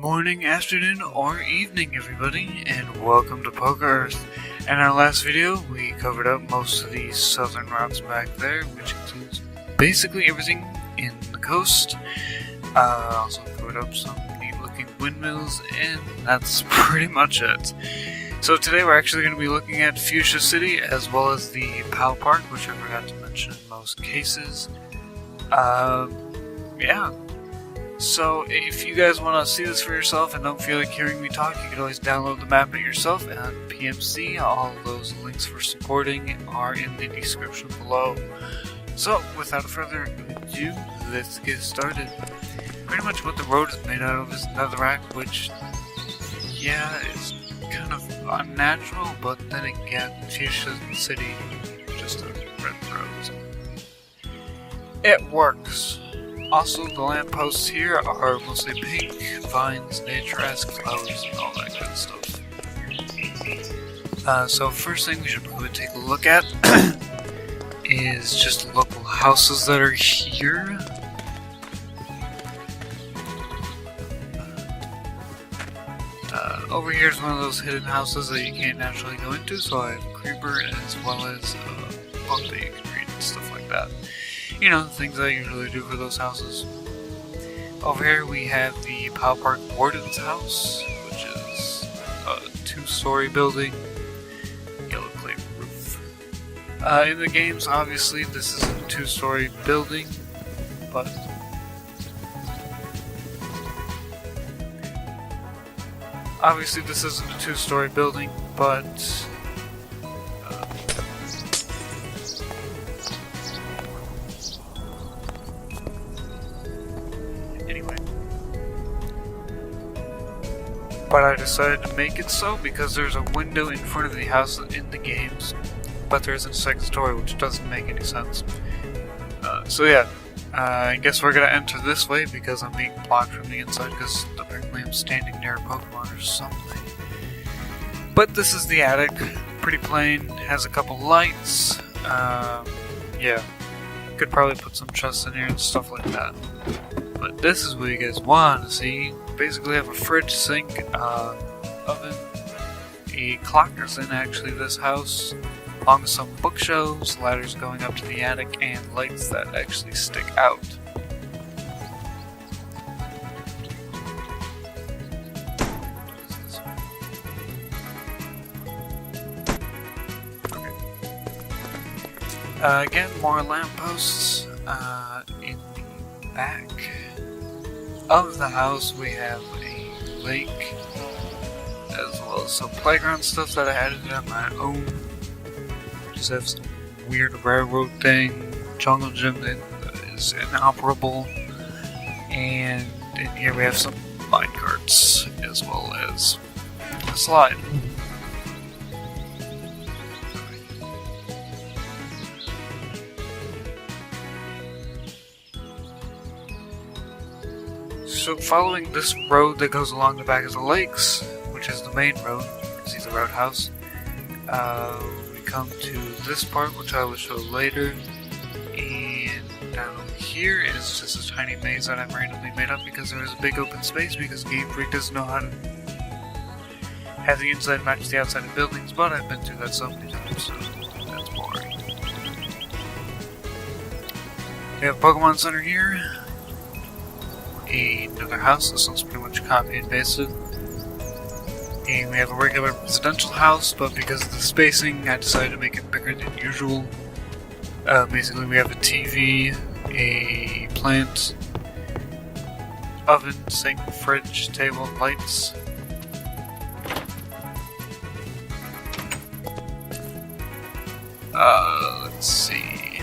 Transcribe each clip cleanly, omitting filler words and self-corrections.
morning, afternoon, or evening, everybody, and welcome to POKEARTH. In our last video, we covered up most of the southern routes back there, which includes basically everything in the coast. Also covered up some neat-looking windmills, and that's pretty much it. So today we're actually going to be looking at Fuchsia City, as well as the PAL Park, which I forgot to mention in most cases. Yeah. So if you guys want to see this for yourself and don't feel like hearing me talk, you can always download the map it yourself and PMC. All those links for supporting are in the description below. So without further ado, let's get started. Pretty much what the road is made out of is netherrack, which, yeah, is kind of unnatural, but then again, Fuchsia City just a red rose. It works. Also, the lampposts here are mostly pink, vines, nature-esque flowers, and all that good stuff. So first thing we should probably take a look at is just the local houses that are here. Over here is one of those hidden houses that you can't naturally go into, so I have a creeper as well as a book that you can read and stuff like that. You know, the things I usually do for those houses. Over here we have the PAL Park Warden's house, which is a 2-story building, yellow clay roof. In the games, obviously, this is a 2-story building, but But I decided to make it so because there's a window in front of the house in the games, but there isn't a second story, which doesn't make any sense. So yeah, I guess we're gonna enter this way because I'm being blocked from the inside because apparently I'm standing near a Pokemon or something. But this is the attic, pretty plain, has a couple lights. Yeah, could probably put some chests in here and stuff like that. But this is what you guys want to see. Basically have a fridge, sink, oven, a clock is in actually this house, along with some bookshelves, ladders going up to the attic, and lights that actually stick out. Okay. Again, more lampposts in the back of the house. We have a lake, as well as some playground stuff that I added on my own. Just have some weird railroad thing, jungle gym that is inoperable, and in here we have some mine carts, as well as a slide. So following this road that goes along the back of the lakes, which is the main road, you can see the roadhouse, we come to this part, which I will show later, and down here is just a tiny maze that I've randomly made up because there is a big open space, because Game Freak doesn't know how to have the inside match the outside of buildings, but I've been through that so many times, so that's boring. We have a Pokemon Center here. Another house, this one's pretty much copy and pasted. And we have a regular residential house, but because of the spacing, I decided to make it bigger than usual. Basically, we have a TV, a plant, oven, sink, fridge, table, lights. Let's see.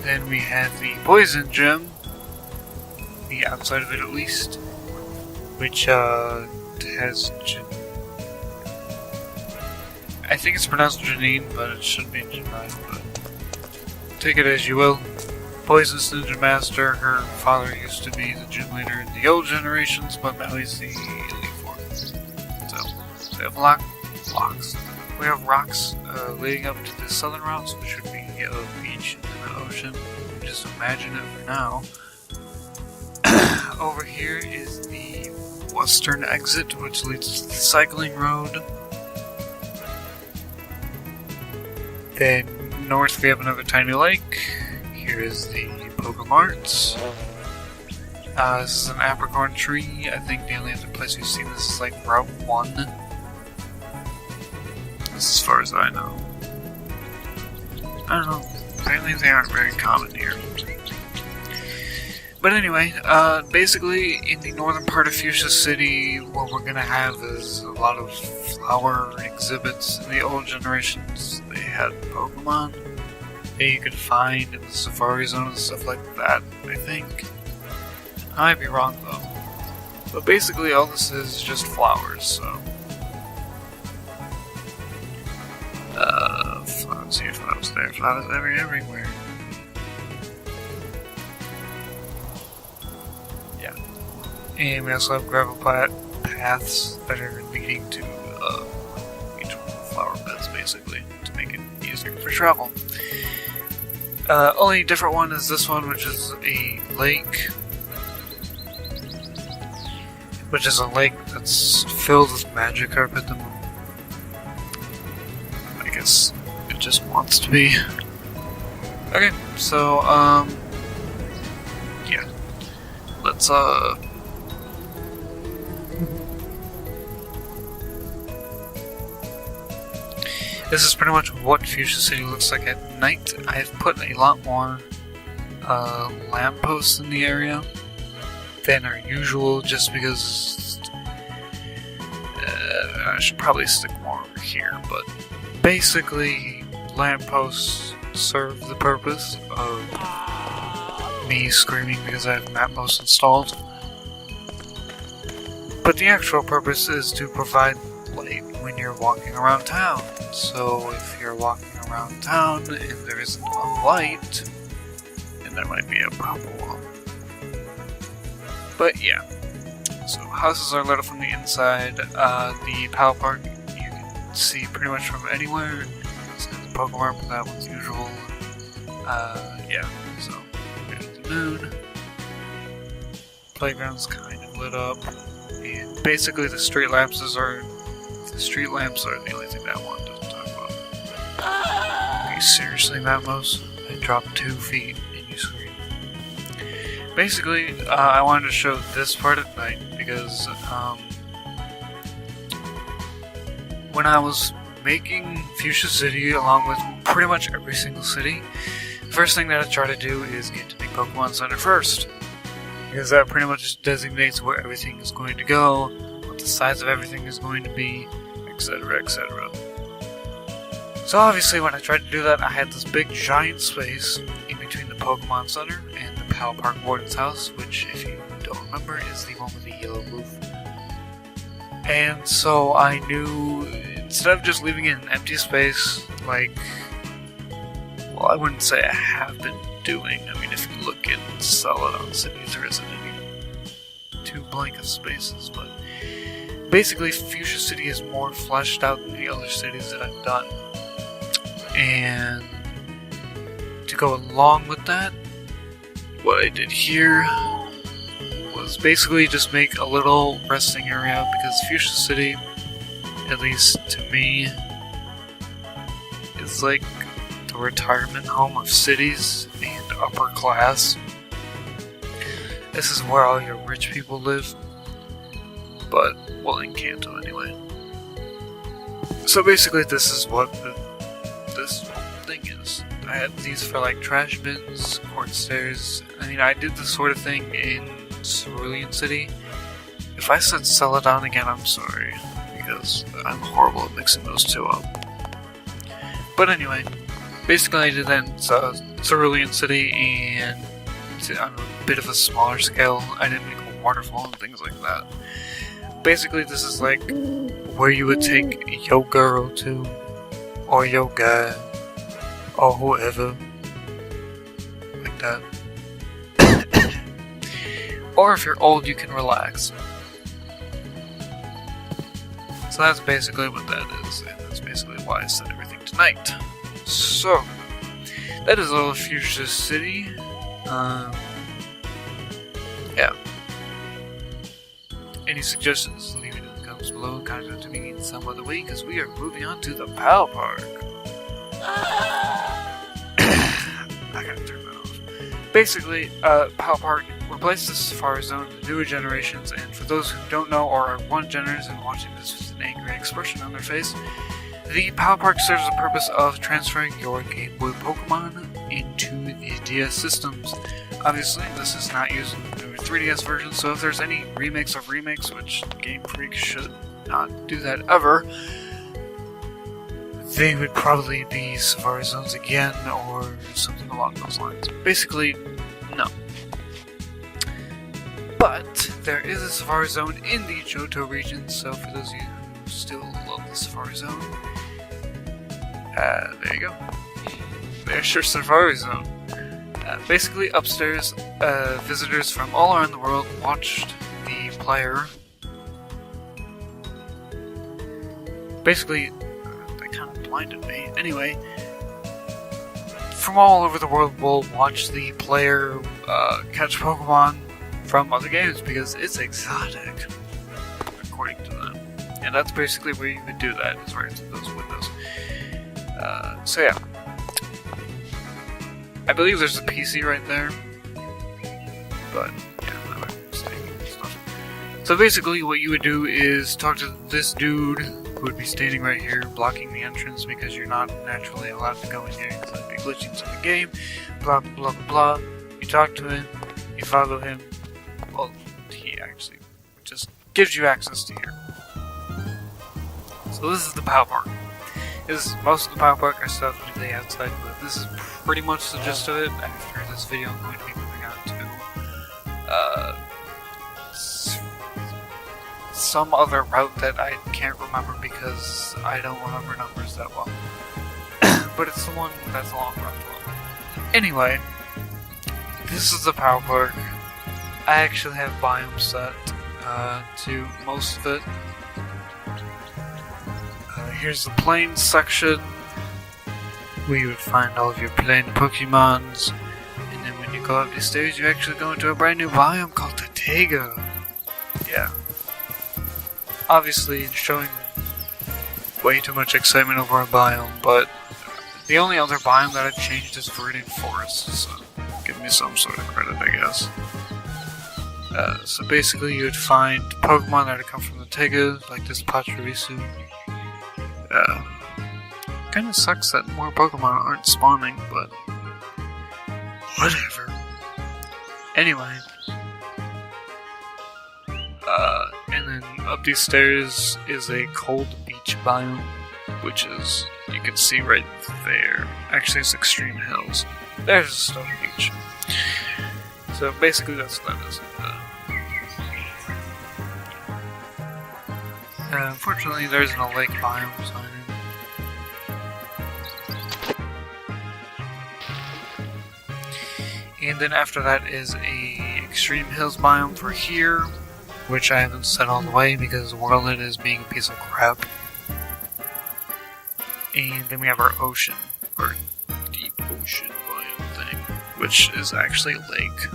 Then we have the poison gem. The outside of it at least, which has I think it's pronounced Janine, but it should be Janine, but take it as you will. Poisonous Ninja Master, her father used to be the gym leader in the old generations, but now he's the Elite Four. So, we have locks. We have rocks leading up to the southern routes, which would be a beach and an ocean. Just imagine it for now. Over here is the western exit, which leads to the cycling road. Then north we have another tiny lake. Here is the POKEARTH. This is an apricorn tree. I think the only other place we've seen this is like Route 1. As far as I know. I don't know. Apparently they aren't very common here. But anyway, basically in the northern part of Fuchsia City, what we're gonna have is a lot of flower exhibits. In the old generations, they had Pokemon that you could find in the Safari Zone and stuff like that, I think. I might be wrong though. But basically all this is just flowers, so... flowers here, flowers there, flowers everywhere. Yeah. And we also have gravel paths that are leading to each one of the flower beds, basically, to make it easier for travel. Only different one is this one, which is a lake. Which is a lake that's filled with Magikarp at the moment. I guess it just wants to be. Okay, so, yeah. Let's, This is pretty much what Fuchsia City looks like at night. I've put a lot more lampposts in the area than are usual, just because I should probably stick more over here, but basically lampposts serve the purpose of me screaming because I have Mapmost installed, but the actual purpose is to provide light when you're walking around town. So if you're walking around town and there isn't a light, then there might be a problem. But yeah, so houses are lit up from the inside. The Pal Park you can see pretty much from anywhere. So the Pokemon, but that one's usual. Yeah, so there's the moon. Playground's kind of lit up, and basically the street lamps are the only thing that one doesn't talk about. Okay, seriously, Matmos? I dropped 2 feet and you scream. Basically, I wanted to show this part at night because when I was making Fuchsia City, along with pretty much every single city, the first thing that I try to do is get to the Pokemon Center first, because that pretty much designates where everything is going to go, what the size of everything is going to be, etc, etc. So obviously when I tried to do that, I had this big giant space in between the Pokemon Center and the Pal Park Warden's house, which, if you don't remember, is the one with the yellow roof. And so I knew, instead of just leaving it an empty space, like, well, I wouldn't say I have been doing. I mean, if you look in Celadon City, there isn't any too blank of spaces, but basically Fuchsia City is more fleshed out than the other cities that I've done. And to go along with that, what I did here was basically just make a little resting area, because Fuchsia City, at least to me, is like the retirement home of cities and upper class. This is where all your rich people live, but, well, in Kanto anyway. So basically this is what this whole thing is. I had these for like trash bins, court stairs. I mean, I did this sort of thing in Cerulean City. If I said Celadon again, I'm sorry, because I'm horrible at mixing those two up. But anyway, basically I did that in Cerulean City, and on a bit of a smaller scale. I didn't make a waterfall and things like that. Basically this is like where you would take your girl to, or your guy, or whoever, like that. Or if you're old, you can relax. So that's basically what that is, and that's basically why I said everything tonight. So, that is all of Fuchsia City. Yeah. Any suggestions, leave it in the comments below. Contact me in some other way because we are moving on to the PAL Park. I gotta turn that off. Basically, PAL Park replaced the Safari Zone with newer generations, and for those who don't know or are one generous and watching this with an angry expression on their face, the PAL Park serves the purpose of transferring your Game Boy Pokemon into the DS systems. Obviously, this is not using the newer 3DS version, so if there's any remakes of remakes, which Game Freak should not do that ever, they would probably be Safari Zones again, or something along those lines. Basically, no. But there is a Safari Zone in the Johto region, so for those of you who still love the Safari Zone, there you go. There's your Safari Zone. Basically, upstairs, visitors from all around the world watched the player. Basically, that kind of blinded me. Anyway, from all over the world will watch the player catch Pokemon from other games because it's exotic, according to them. And that's basically where you would do that, is right into those windows. So yeah. I believe there's a PC right there, but yeah, that might be a mistake and stuff. So basically what you would do is talk to this dude who would be standing right here blocking the entrance because you're not naturally allowed to go in here because that'd be glitching to the game, blah blah blah blah. You talk to him, you follow him, well, he actually just gives you access to here. So this is the PAL Park. Most of the PAL Park are stuff to the outside, but this is pretty much the gist of it. After this video, I'm going to be moving on to some other route that I can't remember because I don't remember numbers that well. But it's the one that's a long route. Anyway, this is the PAL Park. I actually have biomes set to most of it. Here's the plains section, where you would find all of your plain Pokemons, and then when you go up the stairs, you actually go into a brand new biome called the Taiga. Yeah. Obviously, showing way too much excitement over a biome, but the only other biome that I've changed is Verdant Forest, so give me some sort of credit, I guess. So basically, you would find Pokemon that would come from the Taiga, like this Pachirisu. Kinda sucks that more Pokemon aren't spawning, but whatever. Anyway, and then up these stairs is a cold beach biome, which is, you can see right there. Actually, it's Extreme Hills. There's a stone beach. So basically, that's what that is. Unfortunately, there isn't a lake biome, so and then after that is a Extreme Hills biome for here, which I haven't set all the way because Worldlet is being a piece of crap. And then we have our ocean, or deep ocean biome thing, which is actually a lake.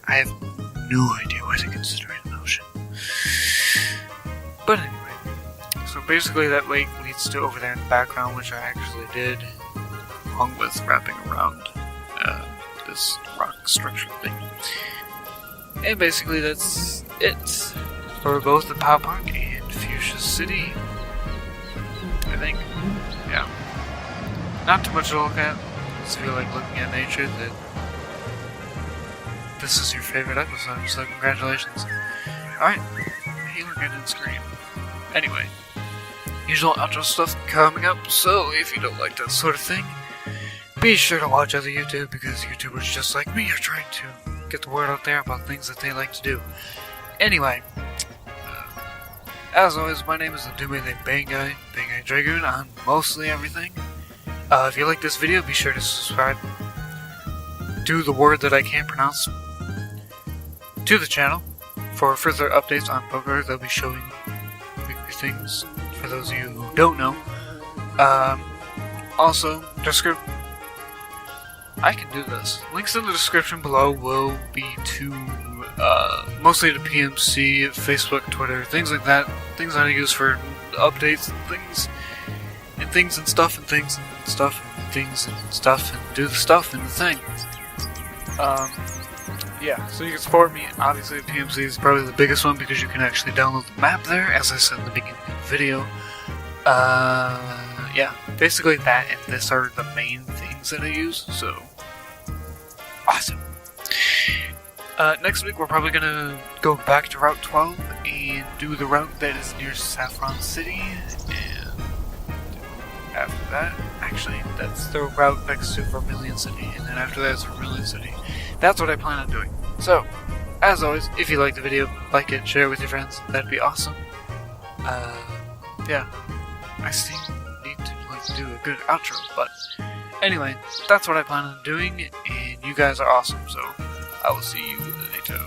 I have no idea why they consider it an ocean. But anyway. So basically that lake leads to over there in the background, which I actually did, along with wrapping around this rock structure thing. And basically that's it for both the PAL Park and Fuchsia City, I think. Yeah. Not too much to look at. Just feel like looking at nature that this is your favorite episode, so congratulations. Alright, Healer didn't scream. Anyway. Usual outro stuff coming up, so if you don't like that sort of thing, be sure to watch other YouTube, because YouTubers just like me are trying to get the word out there about things that they like to do. Anyway, as always, my name is the dude named BangaaDragoon on mostly everything. If you like this video, be sure to subscribe. Do the word that I can't pronounce to the channel for further updates on POKEARTH. They'll be showing weekly things. For those of you who don't know, also, I can do this. Links in the description below will be to mostly to PMC, Facebook, Twitter, things like that. Things that I use for updates and things and stuff and things and stuff and things and stuff and do the stuff and the thing. Yeah, so you can support me. Obviously, PMC is probably the biggest one because you can actually download the map there, as I said in the beginning of the video. Yeah, basically that and this are the main things that I use, so awesome. Next week we're probably gonna go back to Route 12 and do the route that is near Saffron City, and after that, actually, that's the route next to Vermilion City, and then after that is Vermilion City. That's what I plan on doing. So, as always, if you like the video, like it, share it with your friends, that'd be awesome. Yeah, I still need to do a good outro, but anyway, that's what I plan on doing, and you guys are awesome, so I will see you later.